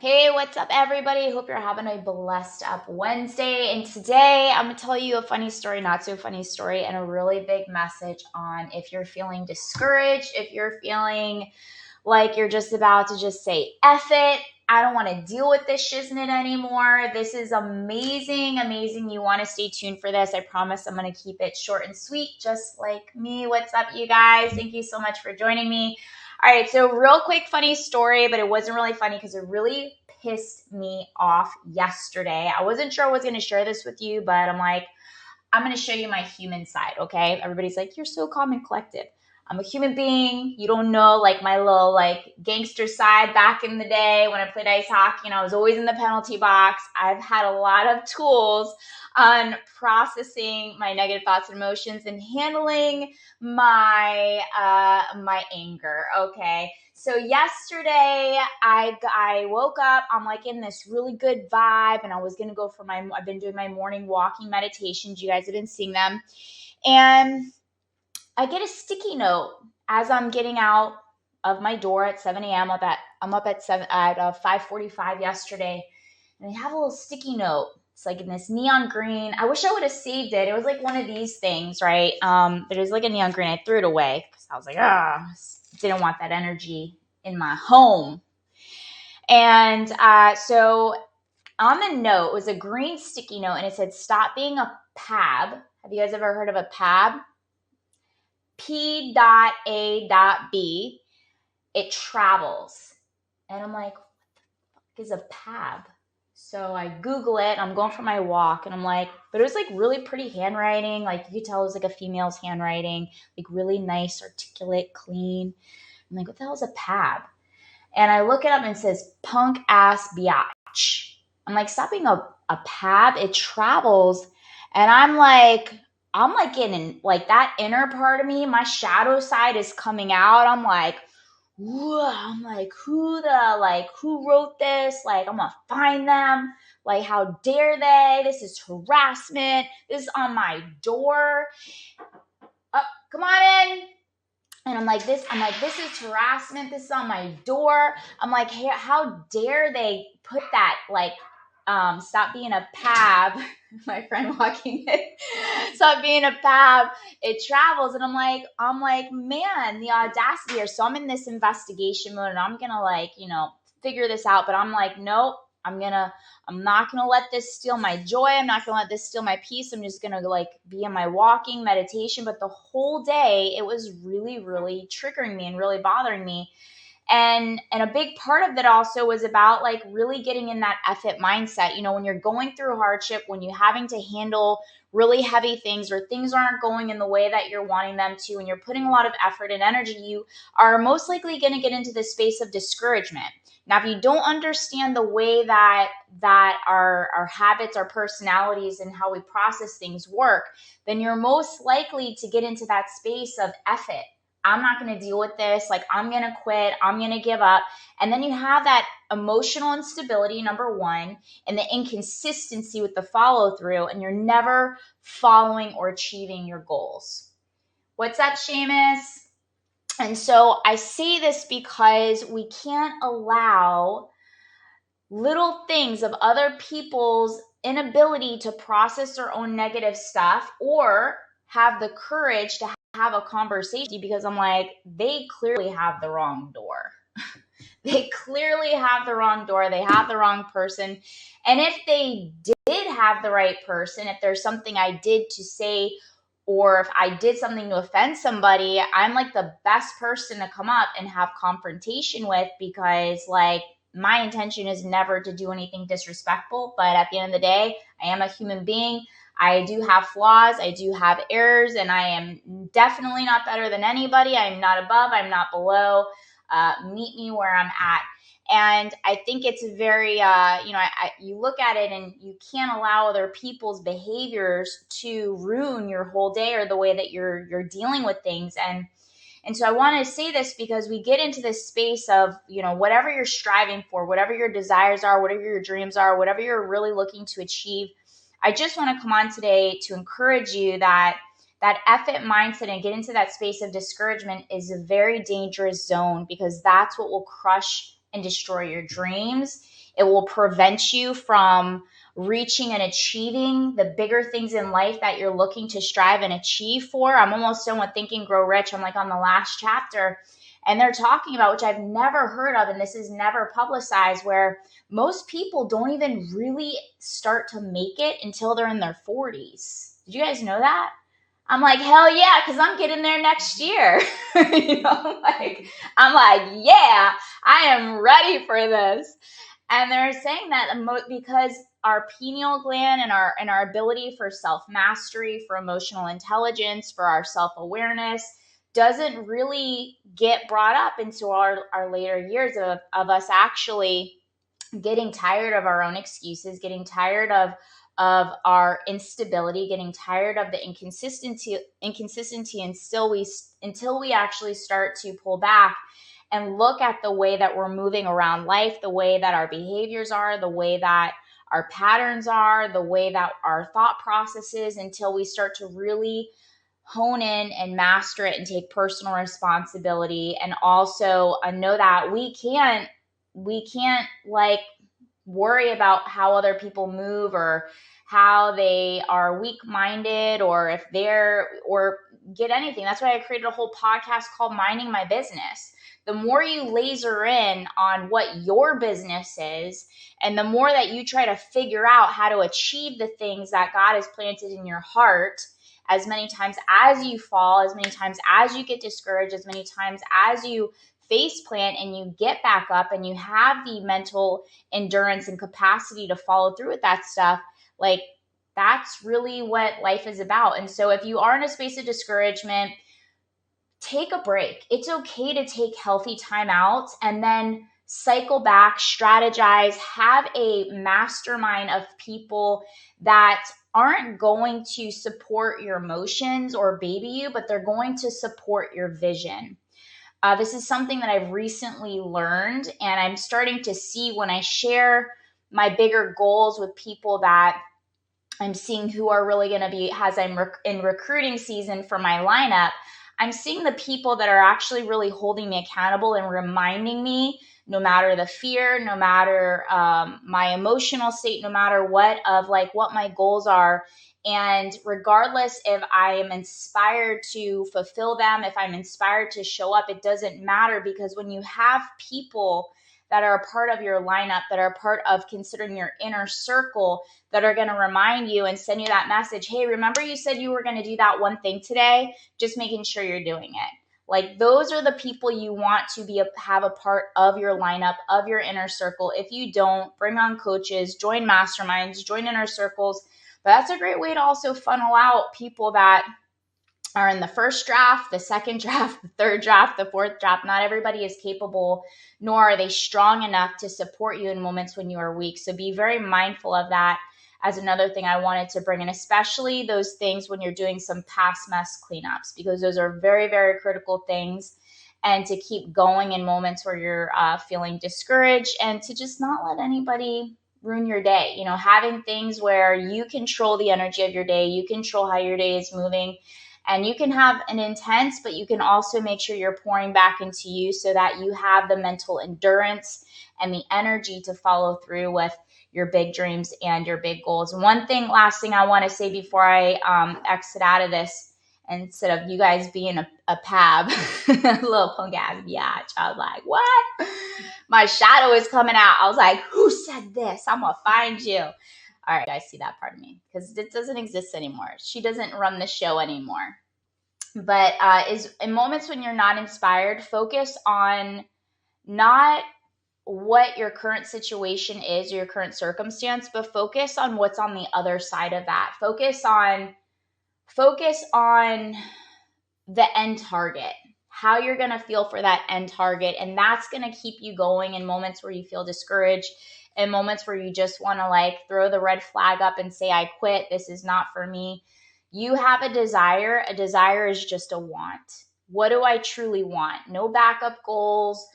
Hey, what's up, everybody? Hope you're having a blessed up Wednesday. And today I'm going to tell you a funny story, not so funny story, and a really big message on if you're feeling discouraged, if you're feeling like you're just about to just say, F it. I don't want to deal with this shiznit anymore. This is amazing, amazing. You want to stay tuned for this. I promise I'm going to keep it short and sweet, just like me. What's up, you guys? Thank you so much for joining me. All right, so real quick, funny story, but it wasn't really funny because it really pissed me off yesterday. I wasn't sure I was going to share this with you, but I'm going to show you my human side, okay? Everybody's like, you're so calm and collected. I'm a human being. You don't know, like, my little, like, gangster side back in the day when I played ice hockey and I was always in the penalty box. I've had a lot of tools on processing my negative thoughts and emotions and handling my anger, okay? So yesterday I woke up, I'm like in this really good vibe, and I was going to go for I've been doing my morning walking meditations. You guys have been seeing them. And I get a sticky note as I'm getting out of my door at 7 a.m. I'm up at 5:45 yesterday, and I have a little sticky note. It's like in this neon green. I wish I would have saved it. It was like one of these things, right? But it was like a neon green. I threw it away because I was like, didn't want that energy in my home. And so on the note, it was a green sticky note, and it said, "Stop being a PAB." Have you guys ever heard of a PAB? P.A.B. It travels. And I'm like, what the fuck is a PAB? So I Google it. I'm going for my walk, and I'm like, but it was like really pretty handwriting. Like you could tell it was like a female's handwriting, like really nice, articulate, clean. I'm like, what the hell is a PAB? And I look it up and it says punk ass biatch. I'm like, stop being a PAB. It travels. And I'm like getting like that inner part of me, my shadow side is coming out. I'm like, who wrote this? Like, I'm gonna find them. Like, how dare they? This is harassment. This is on my door. Come on in. And I'm like, this is harassment. This is on my door. I'm like, hey, how dare they put that, like, stop being a PAB. My friend walking in, stop being a PAB. It travels. And I'm like, man, the audacity here. So I'm in this investigation mode, and I'm going to figure this out. But I'm like, nope, I'm not going to let this steal my joy. I'm not going to let this steal my peace. I'm just going to be in my walking meditation. But the whole day, it was really, really triggering me and really bothering me. And a big part of that also was about really getting in that effort mindset. When you're going through hardship, when you're having to handle really heavy things or things aren't going in the way that you're wanting them to, and you're putting a lot of effort and energy, you are most likely going to get into this space of discouragement. Now, if you don't understand the way that our habits, our personalities, and how we process things work, then you're most likely to get into that space of effort. I'm not going to deal with this. I'm going to quit. I'm going to give up. And then you have that emotional instability, number one, and the inconsistency with the follow through, and you're never following or achieving your goals. What's up, Seamus? And so I say this because we can't allow little things of other people's inability to process their own negative stuff or have the courage to have a conversation, because I'm like, they clearly have the wrong door. They clearly have the wrong door. They have the wrong person. And if they did have the right person, if there's something I did to say, or if I did something to offend somebody, I'm like the best person to come up and have confrontation with, because my intention is never to do anything disrespectful. But at the end of the day, I am a human being. I do have flaws. I do have errors, and I am definitely not better than anybody. I'm not above. I'm not below. Meet me where I'm at. And I think it's very, you look at it and you can't allow other people's behaviors to ruin your whole day or the way that you're dealing with things. And so I want to say this because we get into this space of, whatever you're striving for, whatever your desires are, whatever your dreams are, whatever you're really looking to achieve. I just want to come on today to encourage you that effort mindset and get into that space of discouragement is a very dangerous zone, because that's what will crush and destroy your dreams. It will prevent you from reaching and achieving the bigger things in life that you're looking to strive and achieve for. I'm almost done with Think and Grow Rich. I'm like on the last chapter. And they're talking about, which I've never heard of, and this is never publicized, where most people don't even really start to make it until they're in their 40s. Did you guys know that? I'm like, hell yeah, because I'm getting there next year. I'm like, yeah, I am ready for this. And they're saying that because our pineal gland and our ability for self-mastery, for emotional intelligence, for our self-awareness doesn't really get brought up into our later years of us actually getting tired of our own excuses, getting tired of our instability, getting tired of the inconsistency until we actually start to pull back and look at the way that we're moving around life, the way that our behaviors are, the way that our patterns are, the way that our thought processes, until we start to really hone in and master it and take personal responsibility. And also know that we can't like worry about how other people move or how they are weak-minded or if they're or get anything. That's why I created a whole podcast called Minding My Business. The more you laser in on what your business is, and the more that you try to figure out how to achieve the things that God has planted in your heart, as many times as you fall, as many times as you get discouraged, as many times as you face plant and you get back up and you have the mental endurance and capacity to follow through with that stuff, like that's really what life is about. And so if you are in a space of discouragement, take a break. It's okay to take healthy time out and then cycle back, strategize, have a mastermind of people that aren't going to support your emotions or baby you, but they're going to support your vision. This is something that I've recently learned, and I'm starting to see when I share my bigger goals with people that I'm seeing who are really going to be, as I'm in recruiting season for my lineup, I'm seeing the people that are actually really holding me accountable and reminding me, no matter the fear, no matter my emotional state, no matter what, of like what my goals are. And regardless if I am inspired to fulfill them, if I'm inspired to show up, it doesn't matter, because when you have people that are a part of your lineup, that are a part of considering your inner circle, that are going to remind you and send you that message, hey, remember you said you were going to do that one thing today, just making sure you're doing it. Like, those are the people you want to have a part of your lineup, of your inner circle. If you don't, bring on coaches, join masterminds, join inner circles. But that's a great way to also funnel out people that are in the first draft, the second draft, the third draft, the fourth draft. Not everybody is capable, nor are they strong enough to support you in moments when you are weak. So be very mindful of that as another thing I wanted to bring in, especially those things when you're doing some past mess cleanups, because those are very, very critical things. And to keep going in moments where you're feeling discouraged, and to just not let anybody ruin your day. You know, having things where you control the energy of your day, you control how your day is moving. And you can have an intense, but you can also make sure you're pouring back into you so that you have the mental endurance and the energy to follow through with your big dreams and your big goals. Last thing I want to say before I exit out of this, instead of you guys being a PAB, a little punk ass biatch, I was like, what? My shadow is coming out. I was like, who said this? I'm going to find you. All right, you guys see that part of me, because it doesn't exist anymore. She doesn't run the show anymore. But is in moments when you're not inspired, focus on not what your current situation is or your current circumstance, but focus on what's on the other side of that. Focus on the end target, how you're going to feel for that end target. And that's going to keep you going in moments where you feel discouraged, in moments where you just want to like throw the red flag up and say, I quit, this is not for me. You have a desire. A desire is just a want. What do I truly want? No backup goals,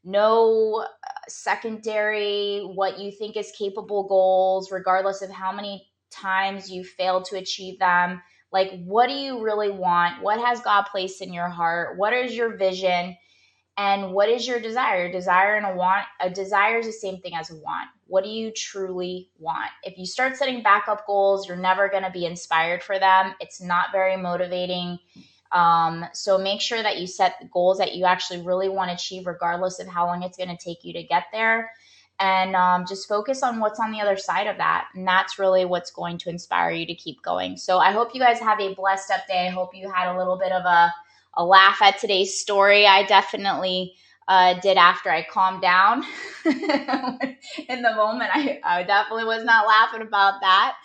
no secondary, what you think is capable goals, regardless of how many times you failed to achieve them. Like, what do you really want? What has God placed in your heart? What is your vision? And what is your desire? Desire and a want. A desire is the same thing as a want. What do you truly want? If you start setting backup goals, you're never going to be inspired for them. It's not very motivating. So make sure that you set goals that you actually really want to achieve, regardless of how long it's going to take you to get there. And just focus on what's on the other side of that. And that's really what's going to inspire you to keep going. So I hope you guys have a blessed up day. I hope you had a little bit of a laugh at today's story. I definitely did after I calmed down. In the moment, I definitely was not laughing about that.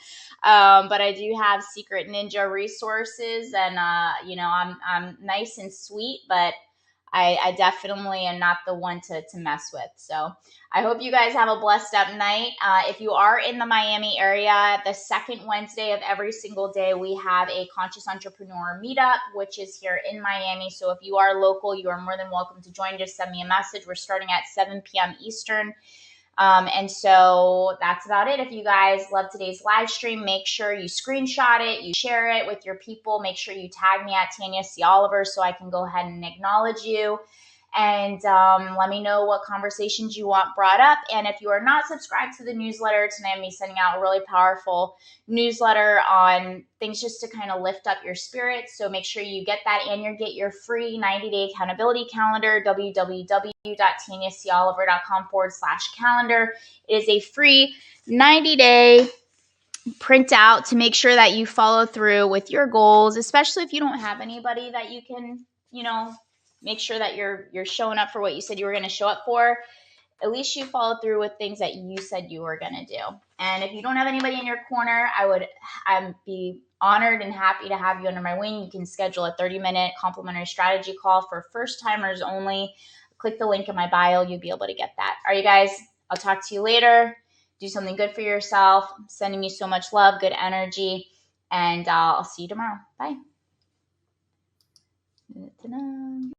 But I do have secret ninja resources, and I'm nice and sweet, but I definitely am not the one to mess with. So I hope you guys have a blessed up night. If you are in the Miami area, the second Wednesday of every single day, we have a Conscious Entrepreneur Meetup, which is here in Miami. So if you are local, you are more than welcome to join. Just send me a message. We're starting at 7 p.m. Eastern. And so that's about it. If you guys love today's live stream, make sure you screenshot it, you share it with your people. Make sure you tag me at Tanya C. Oliver so I can go ahead and acknowledge you. And let me know what conversations you want brought up. And if you are not subscribed to the newsletter, tonight I'm going to be sending out a really powerful newsletter on things just to kind of lift up your spirits. So make sure you get that and you get your free 90-day accountability calendar, www.tanyacoliver.com/calendar. It is a free 90-day printout to make sure that you follow through with your goals, especially if you don't have anybody that you can, make sure that you're showing up for what you said you were going to show up for. At least you follow through with things that you said you were going to do. And if you don't have anybody in your corner, I'd be honored and happy to have you under my wing. You can schedule a 30-minute complimentary strategy call for first timers only. Click the link in my bio. You'll be able to get that. All right, you guys, I'll talk to you later. Do something good for yourself. I'm sending you so much love, good energy, and I'll see you tomorrow. Bye. Ta-da.